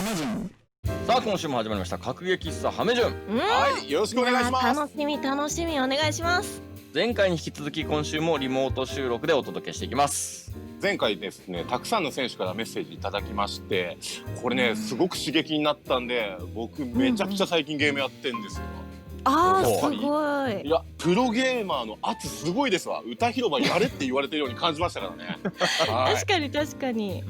メ順。さあ今週も始まりました格ゲー喫茶ハメ順。はい、よろしくお願いします。楽しみ楽しみ、お願いします。前回に引き続き今週もリモート収録でお届けしていきます。前回ですね、たくさんの選手からメッセージいただきまして、これねすごく刺激になったんで、僕めちゃくちゃ最近ゲームやってんですよ。あー、すごい。いや、プロゲーマーの圧すごいですわ。歌広場やれって言われてるように感じましたからね。確かに確かに。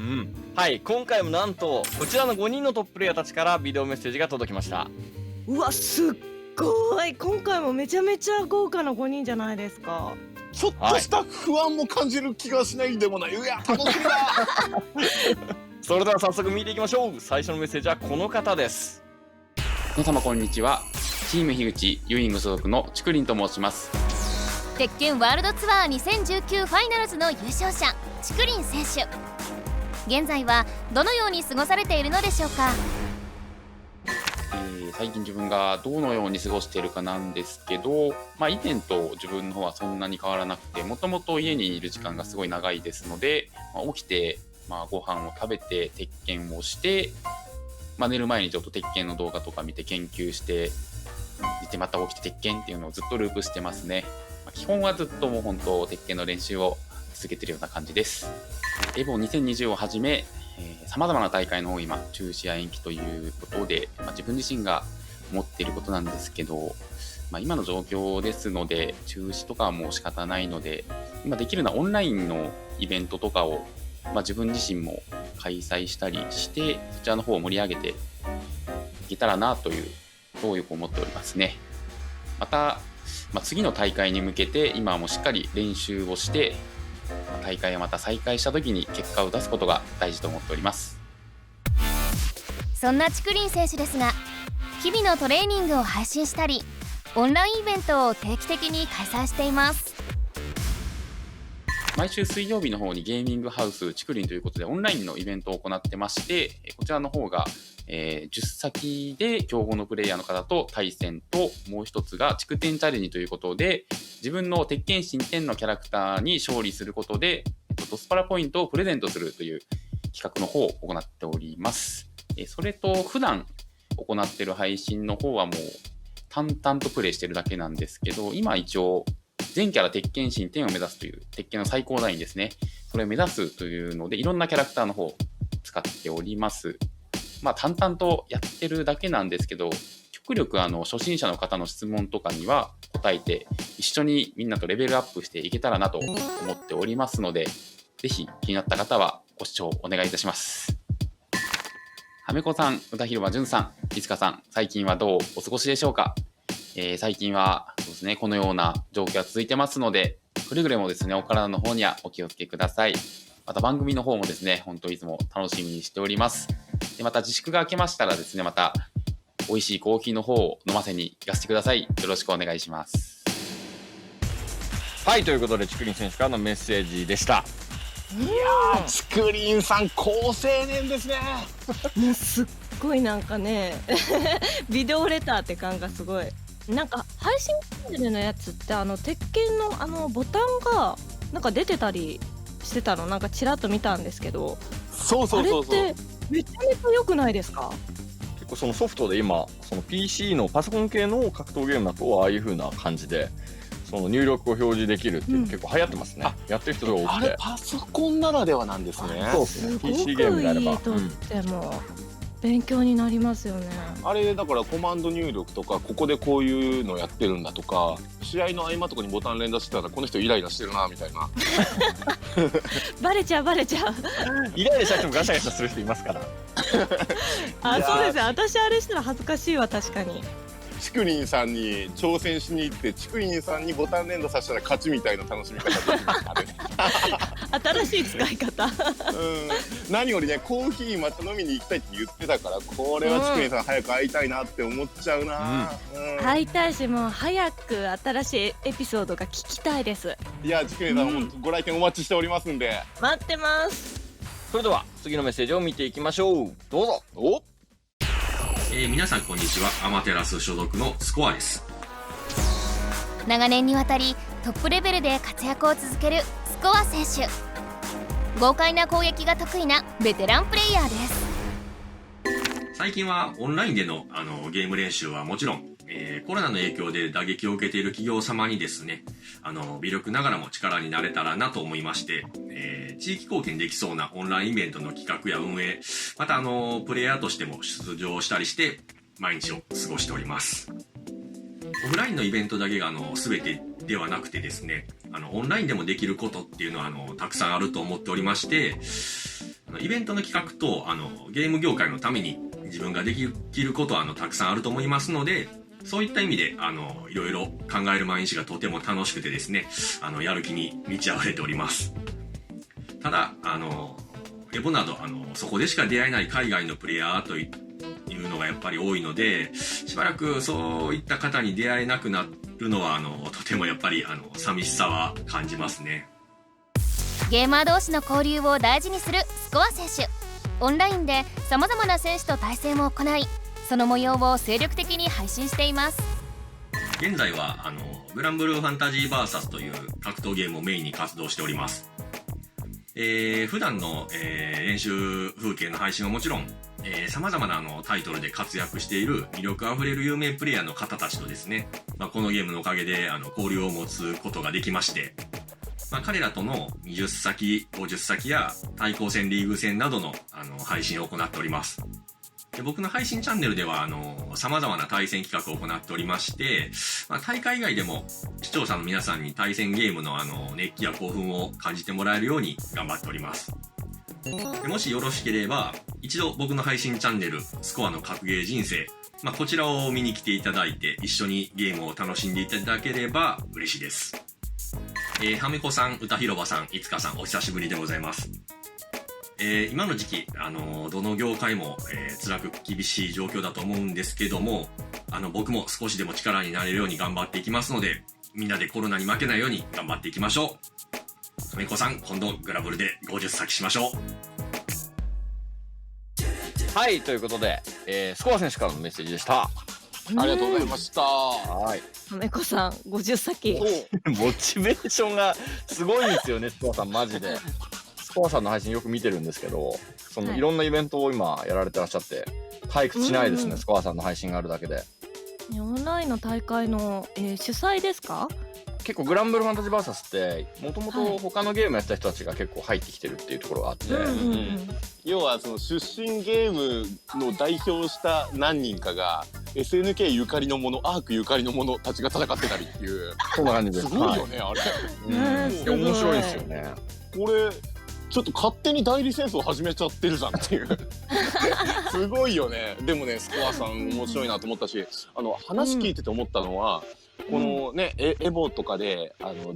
はい、今回もなんとこちらの5人のトッププレイヤーたちからビデオメッセージが届きました。うわ、すっごい。今回もめちゃめちゃ豪華な5人じゃないですか。ちょっとした不安も感じる気がしないでもない。いや、楽しみだ。それでは早速見ていきましょう。最初のメッセージはこの方です。皆様こんにちは。チーム樋口ユーイング所属のチクリンと申します。鉄拳ワールドツアー2019ファイナルズの優勝者チクリン選手、現在はどのように過ごされているのでしょうか。最近自分がどのように過ごしているかなんですけど、以前と自分の方はそんなに変わらなくて、もともと家にいる時間がすごい長いですので、起きて、ご飯を食べて鉄拳をして、寝る前にちょっと鉄拳の動画とか見て研究して寝てまた起きて鉄拳っていうのをずっとループしてますね。基本はずっともう本当鉄拳の練習を続けてるような感じです。エボ2020をはじめ様々な大会の方今中止や延期ということで、自分自身が思っていることなんですけど、今の状況ですので中止とかはもう仕方ないので、今できるのはオンラインのイベントとかを、自分自身も開催したりしてそちらの方を盛り上げていけたらなというそうよく思っておりますね。また、次の大会に向けて今はもうしっかり練習をして大会がまた再開した時に結果を出すことが大事と思っております。そんなチクリン選手ですが、日々のトレーニングを配信したりオンラインイベントを定期的に開催しています。毎週水曜日の方にゲーミングハウスチクリンということでオンラインのイベントを行ってまして、こちらの方が10先で競合のプレイヤーの方と対戦と、もう一つが地区点チャレンジということで、自分の鉄拳新10のキャラクターに勝利することでドスパラポイントをプレゼントするという企画の方を行っております。それと普段行っている配信の方はもう淡々とプレイしてるだけなんですけど、今一応全キャラ鉄拳新10を目指すという鉄拳の最高ラインですね、それを目指すというのでいろんなキャラクターの方を使っております。淡々とやってるだけなんですけど、極力初心者の方の質問とかには答えて一緒にみんなとレベルアップしていけたらなと思っておりますので、ぜひ気になった方はご視聴お願いいたします。はめこさん、歌広場じゅんさん、いつかさん、最近はどうお過ごしでしょうか。最近はそうですね、このような状況が続いてますので、くれぐれもですねお体の方にはお気をつけください。また番組の方もですね、本当いつも楽しみにしております。でまた自粛が明けましたらですね、また美味しいコーヒーの方を飲ませに行かせてください。よろしくお願いします。はい、ということでチクリン選手からのメッセージでした。いやー、チクリンさん好青年ですね。もうすっごいなんかねビデオレターって感がすごい。なんか配信チャンネルのやつって鉄拳のボタンがなんか出てたりしてたの、なんかちらっと見たんですけど、そうあれってめちゃめちゃ良くないですか。結構そのソフトで今その PC のパソコン系の格闘ゲームだとああいう風な感じでその入力を表示できるっていう、結構流行ってますね。やってる人が多くて。あれパソコンならではなんですね。そうですね。すごく PC ゲームであればいいとっても勉強になりますよね。あれだからコマンド入力とか、ここでこういうのやってるんだとか、試合の合間とかにボタン連打してたらこの人イライラしてるなみたいなバレちゃうバレちゃうイライラした人もガシャガシャする人いますから。あ、そうですね。私あれしたら恥ずかしいわ、確かに。チクリンさんに挑戦しに行ってチクリンさんにボタン連打させたら勝ちみたいな楽しみ方できるあれ新しい使い方何よりね、コーヒーまた飲みに行きたいって言ってたから、これはチクリンさん早く会いたいなって思っちゃうな。会いたいし、もう早く新しいエピソードが聞きたいです。いや、チクリンさん、本当ご来店お待ちしておりますんで。待ってます。それでは次のメッセージを見ていきましょう。どうぞ。お皆さんこんにちは。アマテラス所属のスコアです。長年にわたりトップレベルで活躍を続けるスコア選手、豪快な攻撃が得意なベテランプレイヤーです。最近はオンラインでのゲーム練習はもちろん、コロナの影響で打撃を受けている企業様にですね、微力ながらも力になれたらなと思いまして、地域貢献できそうなオンラインイベントの企画や運営、またプレイヤーとしても出場したりして毎日を過ごしております。オフラインのイベントだけが全てではなくてですね、オンラインでもできることっていうのはたくさんあると思っておりまして、イベントの企画とゲーム業界のために自分ができることはたくさんあると思いますので、そういった意味でいろいろ考える毎日がとても楽しくてですね、やる気に満ち溢れております。ただエボなどそこでしか出会えない海外のプレイヤーというのがやっぱり多いので、しばらくそういった方に出会えなくなるのはとてもやっぱり寂しさは感じますね。ゲーマー同士の交流を大事にするスコア選手。オンラインでさまざまな選手と対戦を行い、その模様を精力的に配信しています。現在はグランブルーファンタジーバーサスという格闘ゲームをメインに活動しております。普段の、練習風景の配信はもちろん、様々なタイトルで活躍している魅力あふれる有名プレイヤーの方たちとですね、このゲームのおかげで交流を持つことができまして、彼らとの20先、50先や対抗戦、リーグ戦などの配信を行っております。で、僕の配信チャンネルでは様々な対戦企画を行っておりまして、大会以外でも視聴者の皆さんに対戦ゲームの熱気や興奮を感じてもらえるように頑張っております。で、もしよろしければ一度僕の配信チャンネルスコアの格ゲー人生、こちらを見に来ていただいて一緒にゲームを楽しんでいただければ嬉しいです。はめこさん、歌広場さん、いつかさん、お久しぶりでございます。今の時期どの業界も、辛く厳しい状況だと思うんですけども、僕も少しでも力になれるように頑張っていきますので、みんなでコロナに負けないように頑張っていきましょう。はめこさん、今度グラブルで50先しましょう。はい、ということで、スコア選手からのメッセージでした。ありがとうございました。はい。はめこさん50先。モチベーションがすごいんですよね、スコアさんマジで。スコアさんの配信よく見てるんですけど、いろんなイベントを今やられてらっしゃって、退屈しないですね、スコアさんの配信があるだけで。オンラインの大会の、主催ですか？結構グランブルファンタジーバーサスってもともと他のゲームやってた人たちが結構入ってきてるっていうところがあって、要はその出身ゲームの代表した何人かが SNK ゆかりのもの、アークゆかりのものたちが戦ってたりっていう。そんな感じです。すごいよね、あれ。面白いですよね。これちょっと勝手に代理戦争始めちゃってるじゃんっていうすごいよね。でもね、スコアさん面白いなと思ったし、話聞いてて思ったのは、このね、エボとかで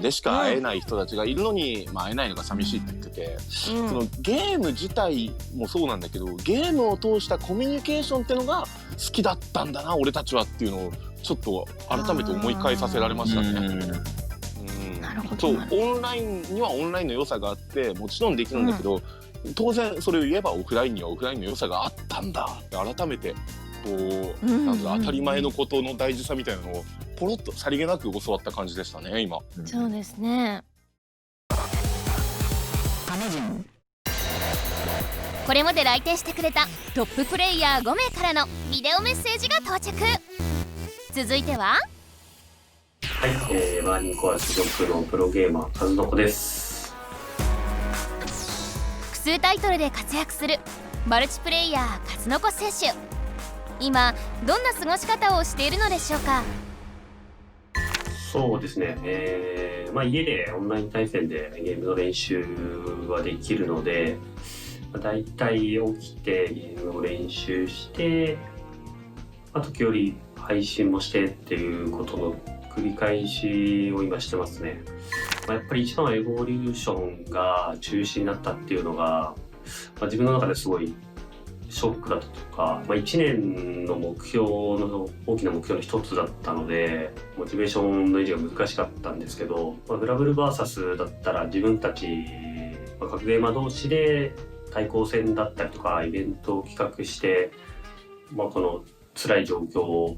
しか会えない人たちがいるのに、会えないのが寂しいって言ってて、そのゲーム自体もそうなんだけど、ゲームを通したコミュニケーションってのが好きだったんだな俺たちはっていうのをちょっと改めて思い返させられましたね。そう、オンラインにはオンラインの良さがあってもちろんできるんだけど、当然それを言えばオフラインにはオフラインの良さがあったんだって改めてこう、なんか当たり前のことの大事さみたいなのをポロッとさりげなく教わった感じでしたね今。そうですね。これまで来店してくれたトッププレイヤー5名からのビデオメッセージが到着。続いてははい、マーリンコア所属のプロゲーマー数の子です。複数タイトルで活躍するマルチプレイヤー数の子選手。今どんな過ごし方をしているのでしょうか？そうですね、家でオンライン対戦でゲームの練習はできるので、だいたい起きてゲームを練習して、時折配信もしてっていうことの繰り返しを今してますね。やっぱり一番はエボリューションが中止になったっていうのが、自分の中ですごいショックだったとか、1年の目標の大きな目標の一つだったので、モチベーションの維持が難しかったんですけど、グラブル VS だったら自分たち、格ゲーマー同士で対抗戦だったりとかイベントを企画して、この辛い状況を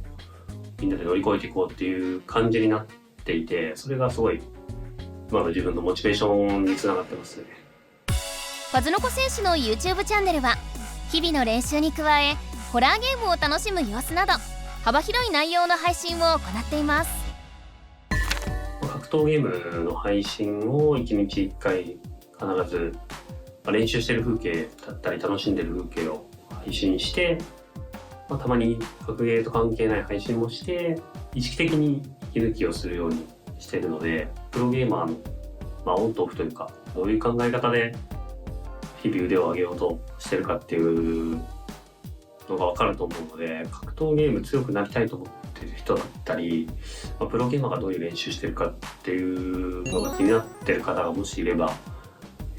みんなで乗り越えていこうっていう感じになっていて、それがすごい今の自分のモチベーションにつながってますね。数の子選手の YouTube チャンネルは日々の練習に加えホラーゲームを楽しむ様子など幅広い内容の配信を行っています。格闘ゲームの配信を1日1回必ず練習してる風景だったり楽しんでる風景を配信して、たまに格ゲーと関係ない配信もして意識的に息抜きをするようにしているので、プロゲーマーの、オンとオフというかどういう考え方で日々腕を上げようとしてるかっていうのが分かると思うので、格闘ゲーム強くなりたいと思ってる人だったり、プロゲーマーがどういう練習してるかっていうのが気になってる方がもしいれば、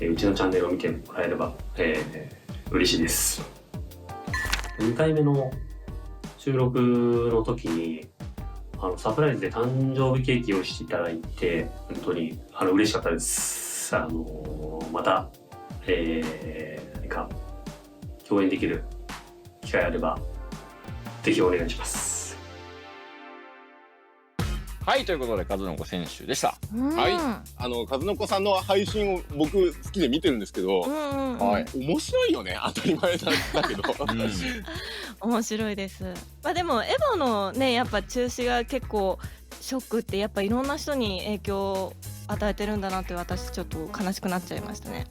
うちのチャンネルを見てもらえれば、嬉しいです。2回目の収録の時にサプライズで誕生日ケーキをしていただいて本当に嬉しかったです。また、何か共演できる機会あればぜひお願いします。はい、ということで数の子選手でした。はい、数の子さんの配信を僕好きで見てるんですけど、はい、面白いよね。当たり前だけど、面白いです。でもエヴァのねやっぱ中止が結構ショックって、やっぱいろんな人に影響を与えてるんだなって私ちょっと悲しくなっちゃいましたね。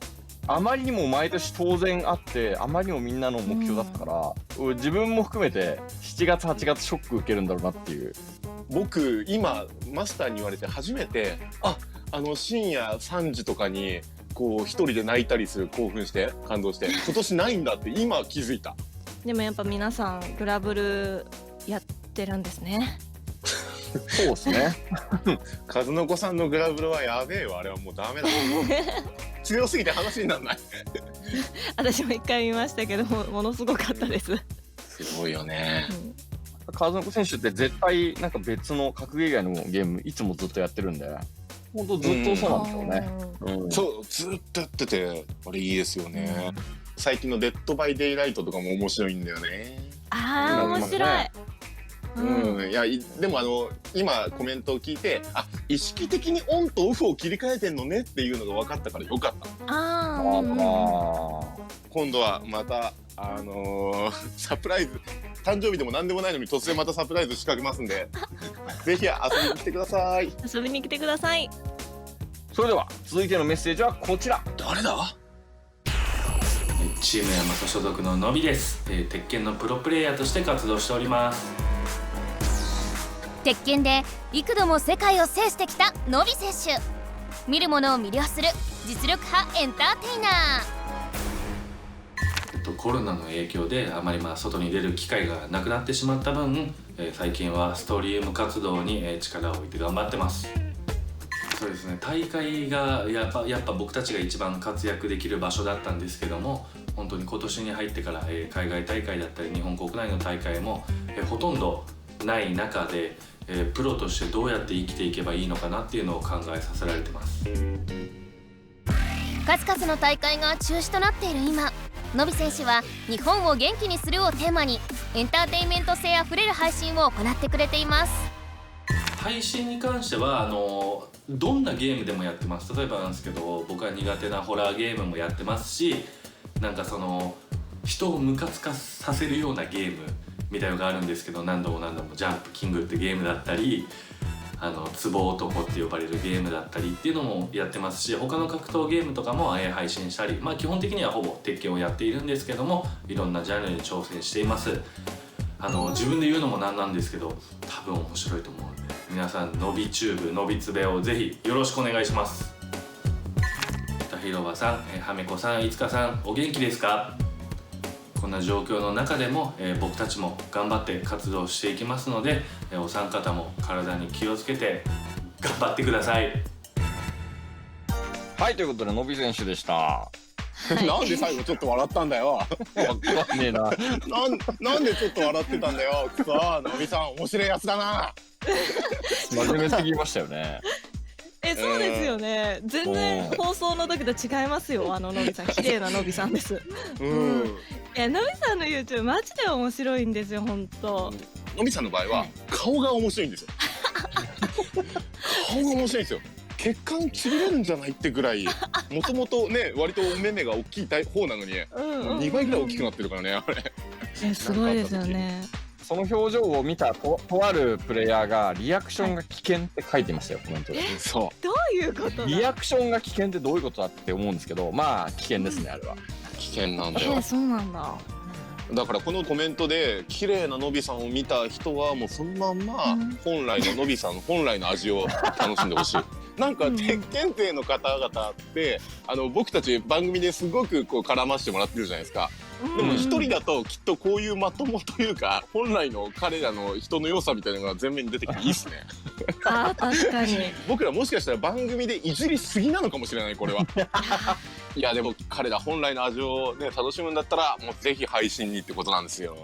あまりにも毎年当然あって、あまりにもみんなの目標だったから、自分も含めて7月8月ショック受けるんだろうなっていう。僕今マスターに言われて初めて深夜3時とかにこう一人で泣いたりする、興奮して感動して今年ないんだって今気づいた。でもやっぱ皆さんグラブルやってるんですね。そうですね。数の子さんのグラブルはやべえわ。あれはもうダメだ。強すぎて話にならない。私も一回見ましたけどものすごかったです。すごいよね。数の子選手って絶対なんか別の格ゲー以外のゲームいつもずっとやってるんで、ほんとずっとそうなんでしょうね。そうずっとやっててあれいいですよね。最近のデッドバイデイライトとかも面白いんだよね。面白い。いやでも今コメントを聞いて意識的にオンとオフを切り替えてんのねっていうのが分かったからよかった。今度はまたサプライズ、誕生日でも何でもないのに突然またサプライズ仕掛けますんでぜひ遊びに来てください。遊びに来てください。それでは続いてのメッセージはこちら。誰だ？チームヤマト所属ののびです。鉄拳のプロプレイヤーとして活動しております。鉄拳で幾度も世界を制してきたのび選手。見る者を魅了する実力派エンターテイナー。コロナの影響であまり外に出る機会がなくなってしまった分、最近はストリーム活動に力を置いて頑張ってます。そうですね、大会がやっぱ僕たちが一番活躍できる場所だったんですけども、本当に今年に入ってから、海外大会だったり日本国内の大会も、ほとんどない中で、プロとしてどうやって生きていけばいいのかなっていうのを考えさせられてます。数々の大会が中止となっている今、のび選手は日本を元気にするをテーマにエンターテインメント性あふれる配信を行ってくれています。配信に関してはどんなゲームでもやってます。例えばなんですけど、僕は苦手なホラーゲームもやってますし、なんか人をムカつかさせるようなゲームみたいのがあるんですけど、何度もジャンプキングってゲームだったり、ツボ男って呼ばれるゲームだったりっていうのもやってますし、他の格闘ゲームとかも配信したり、基本的にはほぼ鉄拳をやっているんですけども、いろんなジャンルに挑戦しています。自分で言うのもなんなんですけど、多分面白いと思うので、皆さんのびチューブのびつべをぜひよろしくお願いします。広場さん、はめこさん、いつかさん、お元気ですか？こんな状況の中でも、僕たちも頑張って活動していきますので、お三方も体に気をつけて頑張ってください。はい、ということでのび選手でした。なんで最後ちょっと笑ったんだよ。わかんねえな。なんでちょっと笑ってたんだよ。さあのびさん面白いやつだな。真面目すぎましたよね。そうですよね。全然放送の時と違いますよ。のびさん、綺麗なのびさんです。のびさんの YouTube マジで面白いんですよ、本当。のびさんの場合は顔が面白いんですよ。顔が面白いんですよ。血管ちぎれるんじゃないってぐらい、もともとね割とお目目が大きい方なのに、2倍ぐらい大きくなってるからね、あれ。すごいですよね。その表情を見たとあるプレイヤーがリアクションが危険って書いてましたよ、コメントで。そどういうことだ。リアクションが危険ってどういうことだって思うんですけど、まあ危険ですね、あれは。う危険なんだよ。そうなんだ。だからこのコメントで綺麗なのびさんを見た人はもうそのまんま本来ののびさんの本来の味を楽しんでほしい。なんか鉄拳勢の方々って僕たち番組ですごくこう絡ましてもらってるじゃないですか。でも一人だときっとこういうまともというか本来の彼らの人の良さみたいなのが前面に出てきていいっすね。あー確かに。僕らもしかしたら番組でいじりすぎなのかもしれないこれは。いやでも彼ら本来の味をね楽しむんだったらもうぜひ配信にってことなんですよ。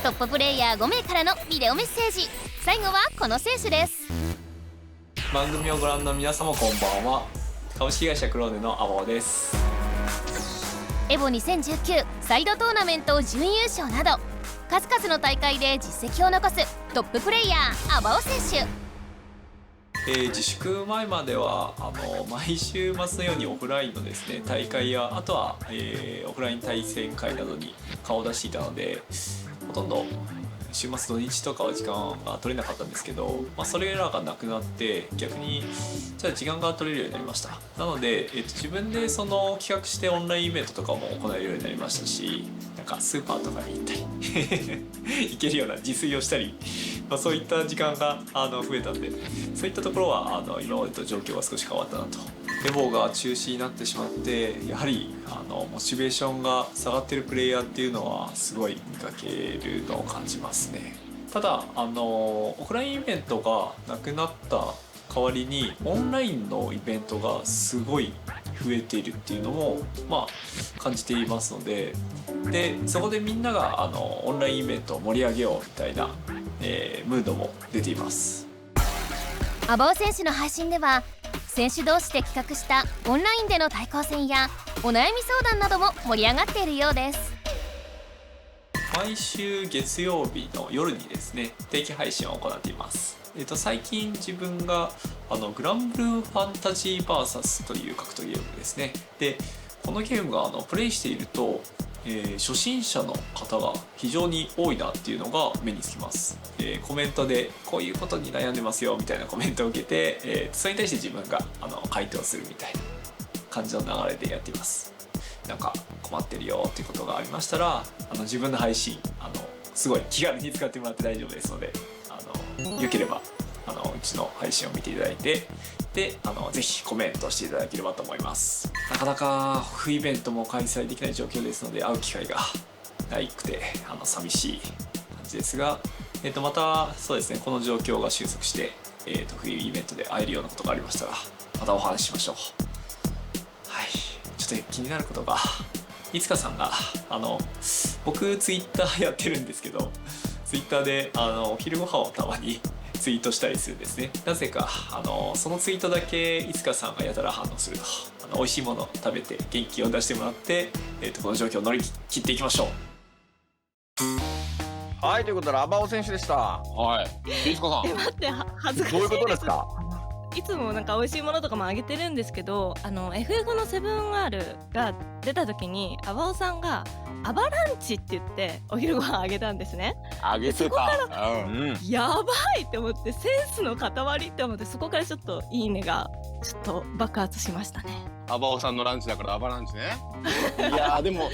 トッププレイヤー5名からのビデオメッセージ。最後はこの選手です。番組をご覧の皆様こんばんは。株式会社クローネのアボです。エボ2019サイドトーナメント準優勝など数々の大会で実績を残すトッププレイヤーアバオ選手。自粛前までは毎週末のようにオフラインのですね大会やあとは、オフライン対戦会などに顔を出していたのでほとんど週末土日とかは時間が取れなかったんですけど、それらがなくなって逆にじゃあ時間が取れるようになりました。なので、自分でその企画してオンラインイベントとかも行えるようになりましたし、なんかスーパーとかに行ったり行けるような自炊をしたり、そういった時間が増えたんで、そういったところは今までと状況が少し変わったなと。エボが中止になってしまってやはりモチベーションが下がってるプレイヤーっていうのはすごい見かけるのを感じますね。ただオフラインイベントがなくなった代わりにオンラインのイベントがすごい増えているっていうのも感じていますので、そこでみんながオンラインイベントを盛り上げようみたいな、ムードも出ています。アバオ選手の配信では選手同士で企画したオンラインでの対抗戦やお悩み相談なども盛り上がっているようです。毎週月曜日の夜にですね定期配信を行っています。最近自分がグランブルーファンタジーバーサスという格闘ゲームですね。でこのゲームがプレイしていると、初心者の方が非常に多いなっていうのが目につきます。コメントでこういうことに悩んでますよみたいなコメントを受けて、それに対して自分が回答するみたいな感じの流れでやっています。なんか困ってるよっていうことがありましたら自分の配信すごい気軽に使ってもらって大丈夫ですのでよければうちの配信を見ていただいてでぜひコメントしていただければと思います。なかなかオフイベントも開催できない状況ですので会う機会がないくて寂しい感じですが、またそうですねこの状況が収束して、冬イベントで会えるようなことがありましたらまたお話ししましょう。はい、ちょっと気になることがいつかさんが僕ツイッターやってるんですけどツイッターでお昼ご飯をたまにツイートしたりするんですね。なぜかそのツイートだけいつかさんがやたら反応すると美味しいものを食べて元気を出してもらって、この状況を乗り切っていきましょう。はい、ということでアバオ選手でした。はい。いつかさん。待って恥ずかしい。どういうことですか。いつもなんか美味しいものとかもあげてるんですけどFF の 7R が出た時にアバオさんがアバランチって言ってお昼ご飯あげたんですね。あげてた。そこからやばいって思ってセンスの塊って思ってそこからちょっといいねがちょっと爆発しましたね。アバオさんのランチだからアバランチね。いやでも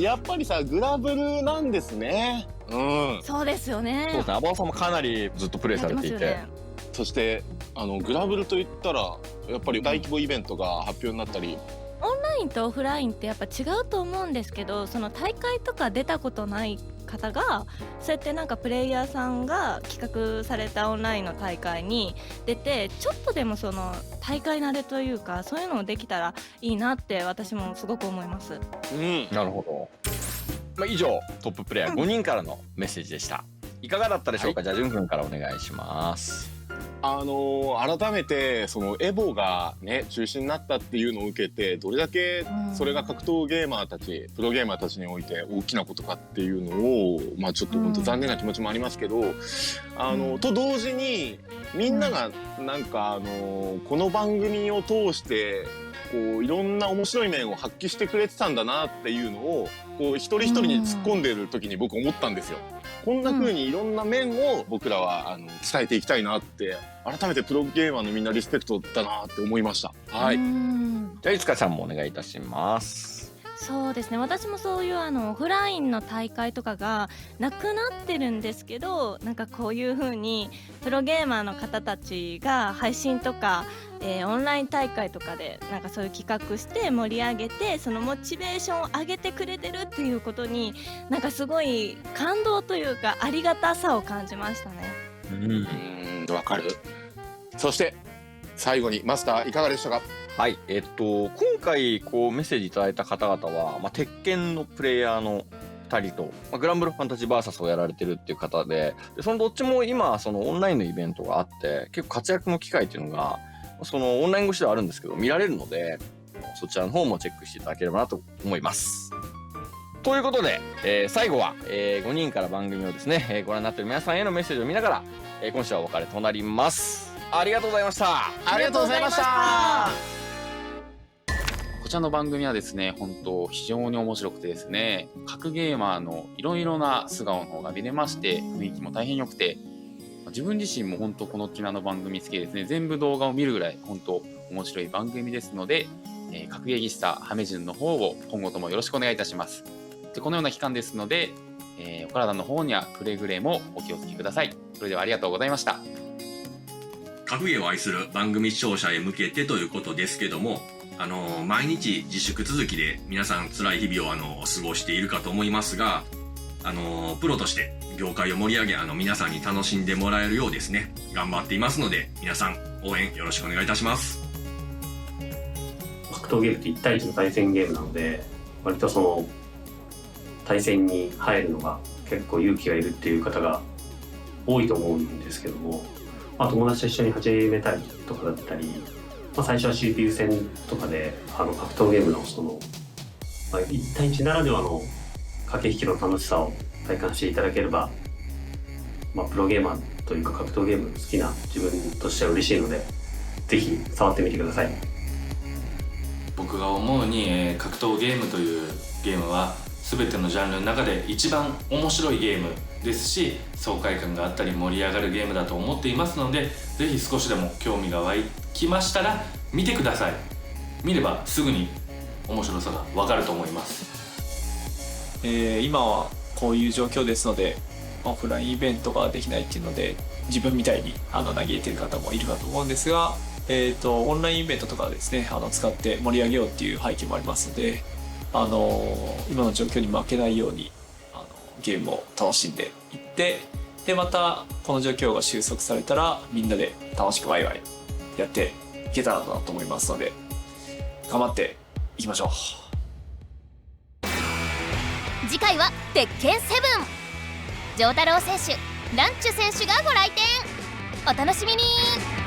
やっぱりさグラブルなんですね。そうですよね。そうですね、アバオさんもかなりずっとプレイされていて、そしてグラブルといったらやっぱり大規模イベントが発表になったり、オンラインとオフラインってやっぱ違うと思うんですけど、その大会とか出たことない方がそうやってなんかプレイヤーさんが企画されたオンラインの大会に出てちょっとでもその大会慣れというかそういうのをできたらいいなって私もすごく思います。なるほど。以上トッププレイヤー5人からのメッセージでした。いかがだったでしょうか。じゃあじゅんくんからお願いします。改めてそのエボがね中止になったっていうのを受けてどれだけそれが格闘ゲーマーたちプロゲーマーたちにおいて大きなことかっていうのをまあちょっと本当残念な気持ちもありますけどと同時にみんながなんかこの番組を通してこういろんな面白い面を発揮してくれてたんだなっていうのをこう一人一人に突っ込んでる時に僕思ったんですよ。こんな風にいろんな面を僕らは伝えていきたいなって改めてプロゲーマーのみんなリスペクトだなって思いました。はい。じゃあいつかちゃんもお願いいたします。そうですね、私もそういうオフラインの大会とかがなくなってるんですけど、なんかこういう風にプロゲーマーの方たちが配信とか、オンライン大会とかでなんかそういう企画して盛り上げてそのモチベーションを上げてくれてるっていうことになんかすごい感動というかありがたさを感じましたね。わかる。そして最後にマスターいかがでしたか？はい、今回こうメッセージいただいた方々は、鉄拳のプレイヤーの2人と、グランブルファンタジーバーサスをやられてるっていう方で、そのどっちも今そのオンラインのイベントがあって結構活躍の機会っていうのがそのオンライン越しではあるんですけど見られるので、そちらの方もチェックしていただければなと思います。ということで、最後は、5人から番組をですね、ご覧になっている皆さんへのメッセージを見ながら、今週はお別れとなります。ありがとうございました。ありがとうございました。こちらの番組はですね、本当非常に面白くてですね、各ゲーマーのいろいろな素顔の方が見れまして、雰囲気も大変良くて、自分自身も本当このキラの番組好きですね、全部動画を見るぐらい本当面白い番組ですので、格ゲーギスタハメジュンの方を今後ともよろしくお願いいたします。でこのような期間ですので、お体の方にはくれぐれもお気をつけください。それではありがとうございました。格ゲーを愛する番組視聴者へ向けてということですけども、毎日自粛続きで皆さん辛い日々を過ごしているかと思いますが、プロとして業界を盛り上げ皆さんに楽しんでもらえるようですね頑張っていますので、皆さん応援よろしくお願いいたします。格闘ゲームって1対1の対戦ゲームなので、割とその対戦に入るのが結構勇気がいるっていう方が多いと思うんですけども、友達と一緒に始めたりとかだったり、最初は CPU 戦とかで格闘ゲームのその、1対1ならではの駆け引きの楽しさを体感していただければ、プロゲーマーというか格闘ゲーム好きな自分としては嬉しいので、ぜひ触ってみてください。僕が思うに、格闘ゲームというゲームは全てのジャンルの中で一番面白いゲームですし、爽快感があったり盛り上がるゲームだと思っていますので、ぜひ少しでも興味が湧きましたら見てください。見ればすぐに面白さが分かると思います。今はこういう状況ですので、オフラインイベントができないっていうので自分みたいに嘆いている方もいるかと思うんですが、オンラインイベントとかですね使って盛り上げようっていう背景もありますので、今の状況に負けないようにゲームを楽しんでいって、でまたこの状況が収束されたらみんなで楽しくワイワイやっていけたらなと思いますので、頑張っていきましょう。次回は鉄拳7、丈太郎選手、ランチュ選手がご来店。お楽しみに。